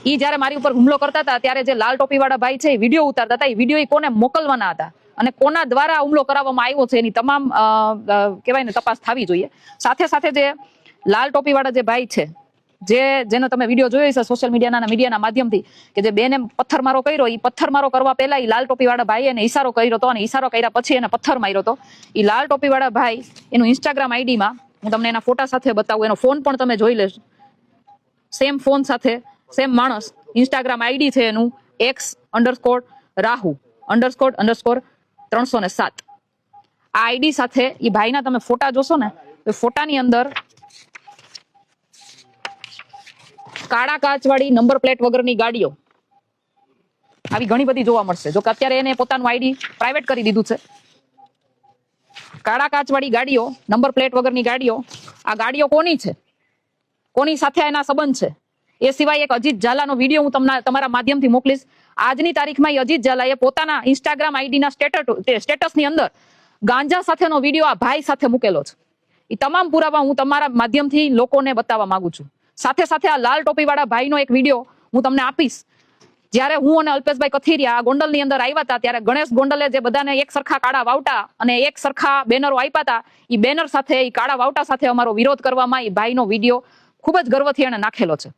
ઈ જ્યારે મારી ઉપર હુમલો કરતા હતા ત્યારે જે લાલ ટોપી વાળા ભાઈ છે એ વિડીયો ઉતારતા હતા. એ વિડીયો કોને મોકલવાના હતા અને કોના દ્વારા હુમલો કરાવવામાં આવ્યો છે એની તમામ કહેવાય ને તપાસ થવી જોઈએ. સાથે સાથે જે લાલ ટોપી વાળા જે ભાઈ છે, જેનો તમે વિડીયો જોયો છે સોશિયલ મીડિયાના માધ્યમથી, કે જે બેને પથ્થરમારો કર્યો, એ પથ્થરમારો કરવા પહેલા એ લાલ ટોપી વાળા ભાઈ એને ઈશારો કર્યો હતો અને ઈશારો કર્યા પછી એને પથ્થર માર્યો હતો. એ લાલ ટોપી વાળા ભાઈ એનું ઇન્સ્ટાગ્રામ આઈડીમાં હું તમને એના ફોટા સાથે બતાવું, એનો ફોન પણ તમે જોઈ લેશો. સેમ ફોન સાથે સેમ માણસ, ઇન્સ્ટાગ્રામ આઈડી છે એનું x_rahu__307. આ આઈડી સાથે એ ભાઈના તમે ફોટા જોશો ને તો ફોટાની અંદર કાળા કાચવાળી નંબર પ્લેટ વગરની ગાડીઓ આવી ઘણી બધી જોવા મળશે. જો કે અત્યારે એને પોતાનું આઈડી પ્રાઇવેટ કરી દીધું છે. કાળા કાચવાળી ગાડીઓ, નંબર પ્લેટ વગરની ગાડીઓ, આ ગાડીઓ કોની છે, કોની સાથે એના સંબંધ છે? એ સિવાય એક અજીત ઝાલાનો વિડીયો હું તમને તમારા માધ્યમથી મોકલીશ. આજની તારીખમાં અજીત ઝાલાએ પોતાના ઇન્સ્ટાગ્રામ આઈડીના સ્ટેટસની અંદર ગાંજા સાથેનો વિડીયો આ ભાઈ સાથે મૂકેલો છે. એ તમામ પુરાવા હું તમારા માધ્યમથી લોકોને બતાવવા માંગુ છું. સાથે સાથે આ લાલ ટોપી વાળા ભાઈનો એક વિડીયો હું તમને આપીશ. જ્યારે હું અને અલ્પેશભાઈ કથિરિયા ગોંડલની અંદર આવ્યા હતા ત્યારે ગણેશ ગોંડલે જે બધાને એક સરખા કાળા વાવટા અને એક સરખા બેનરો આપ્યા હતા, એ બેનર સાથે, એ કાળા વાવટા સાથે અમારો વિરોધ કરવામાં એ ભાઈનો વિડીયો ખૂબ જ ગર્વથી એને નાખેલો છે.